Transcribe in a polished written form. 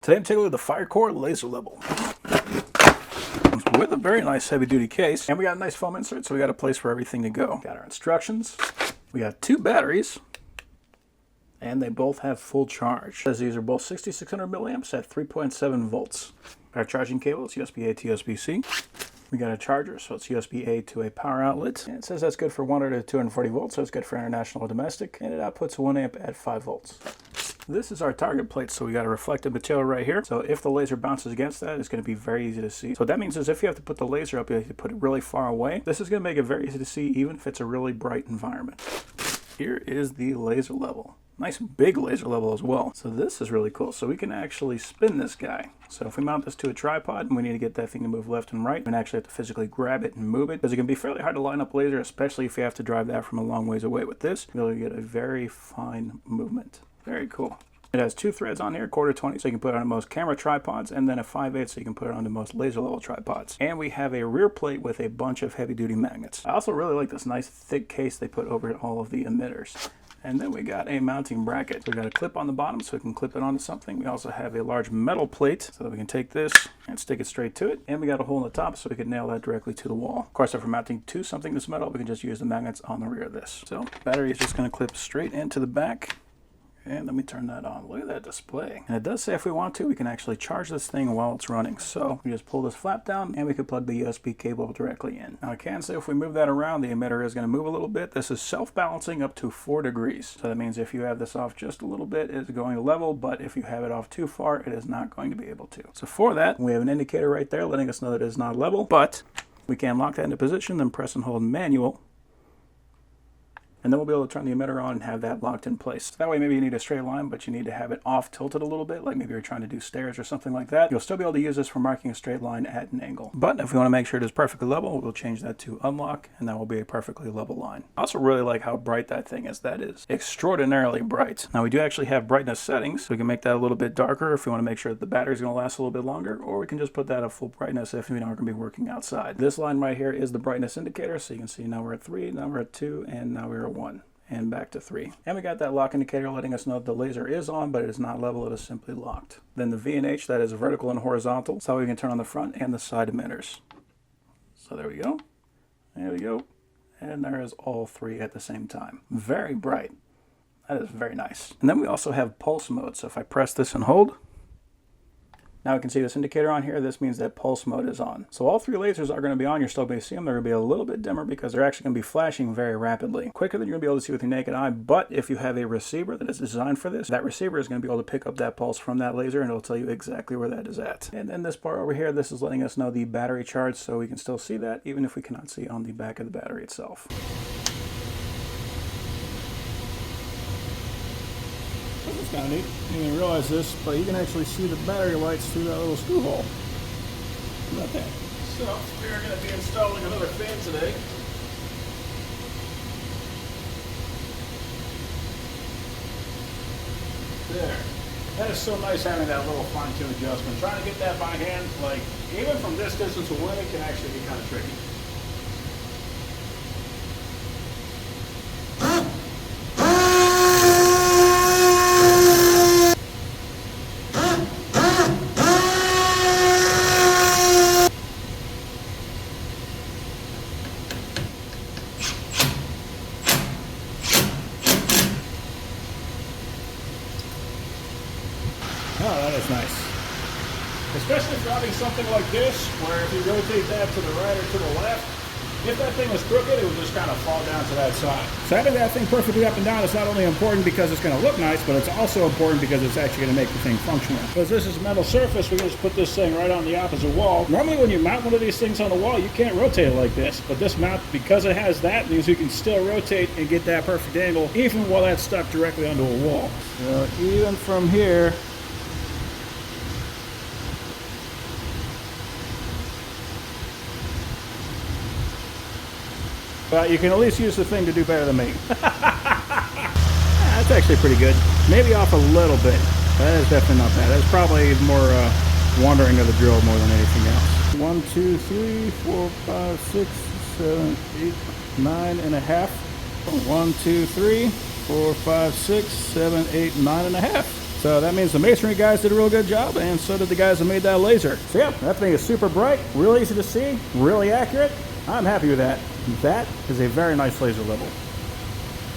Today I'm taking a look at the Firecore laser level. With a very nice heavy duty case, and we got a nice foam insert, so we got a place for everything to go. Got our instructions, we got 2 batteries, and they both have full charge. It says these are both 6600 milliamps at 3.7 volts. Our charging cable is USB-A to USB-C. We got a charger, so it's USB-A to a power outlet. And it says that's good for 100 to 240 volts, so it's good for international or domestic. And it outputs 1 amp at 5 volts. This is our target plate, so we got a reflective material right here. So if the laser bounces against that, it's going to be very easy to see. So what that means is if you have to put the laser up, you have to put it really far away. This is going to make it very easy to see, even if it's a really bright environment. Here is the laser level. Nice big laser level as well. So this is really cool. So we can actually spin this guy. So if we mount this to a tripod and we need to get that thing to move left and right, we actually have to physically grab it and move it, because it can be fairly hard to line up laser, especially if you have to drive that from a long ways away. With this, you'll get a very fine movement. Very cool. It has 2 threads on here, 1/4-20, so you can put it on most camera tripods, and then a 5/8, so you can put it onto most laser level tripods. And we have a rear plate with a bunch of heavy duty magnets. I also really like this nice thick case they put over all of the emitters. And then we got a mounting bracket. So we got a clip on the bottom so we can clip it onto something. We also have a large metal plate so that we can take this and stick it straight to it. And we got a hole in the top so we can nail that directly to the wall. Of course, if we're mounting to something that's metal, we can just use the magnets on the rear of this. So battery is just going to clip straight into the back. And let me turn that on. Look at that display. And it does say if we want to, we can actually charge this thing while it's running. So we just pull this flap down and we can plug the USB cable directly in. Now I can say if we move that around, the emitter is going to move a little bit. This is self-balancing up to 4 degrees. So that means if you have this off just a little bit, it's going to level, but if you have it off too far, it is not going to be able to. So for that, we have an indicator right there letting us know that it is not level, but we can lock that into position, then press and hold manual. And then we'll be able to turn the emitter on and have that locked in place. So that way maybe you need a straight line, but you need to have it off tilted a little bit, like maybe you're trying to do stairs or something like that. You'll still be able to use this for marking a straight line at an angle. But if we want to make sure it is perfectly level, we'll change that to unlock, and that will be a perfectly level line. I also really like how bright that thing is. That is extraordinarily bright. Now we do actually have brightness settings, so we can make that a little bit darker if we want to make sure that the battery is going to last a little bit longer, or we can just put that at full brightness if we know we're going to be working outside. This line right here is the brightness indicator, so you can see now we're at 3, now we're at 2, and now we're at 1. And back to 3. And we got that lock indicator letting us know that the laser is on, but it is not level, it is simply locked. Then the V and H, that is vertical and horizontal. So we can turn on the front and the side emitters. So there we go. There we go. And there is all 3 at the same time. Very bright. That is very nice. And then we also have pulse mode. So if I press this and hold, now we can see this indicator on here. This means that pulse mode is on. So all 3 lasers are going to be on. You're still going to see them. They're going to be a little bit dimmer because they're actually going to be flashing very rapidly. Quicker than you're going to be able to see with your naked eye. But if you have a receiver that is designed for this, that receiver is going to be able to pick up that pulse from that laser and it'll tell you exactly where that is at. And then this part over here, this is letting us know the battery charge, so we can still see that even if we cannot see on the back of the battery itself. This is kind of neat. You didn't realize this, but you can actually see the battery lights through that little screw hole. How about that? So, we're going to be installing another fan today. There. That is so nice having that little fine-tune adjustment. Trying to get that by hand, like, even from this distance away, it can actually be kind of tricky. Oh, that is nice. Especially for having something like this, where if you rotate that to the right or to the left, if that thing was crooked, it would just kind of fall down to that side. So having that thing perfectly up and down is not only important because it's going to look nice, but it's also important because it's actually going to make the thing functional. Because this is a metal surface, we can just put this thing right on the opposite wall. Normally when you mount one of these things on the wall, you can't rotate it like this. But this mount, because it has that, means you can still rotate and get that perfect angle, even while that's stuck directly onto a wall. So even from here, but you can at least use the thing to do better than me. That's actually pretty good. Maybe off a little bit. That is definitely not bad. That's probably more wandering of the drill more than anything else. 1, 2, 3, 4, 5, 6, 7, 8, 9.5. 1, 2, 3, 4, 5, 6, 7, 8, 9.5. So that means the masonry guys did a real good job, and so did the guys that made that laser. So yeah, that thing is super bright, real easy to see, really accurate. I'm happy with that. That is a very nice laser level.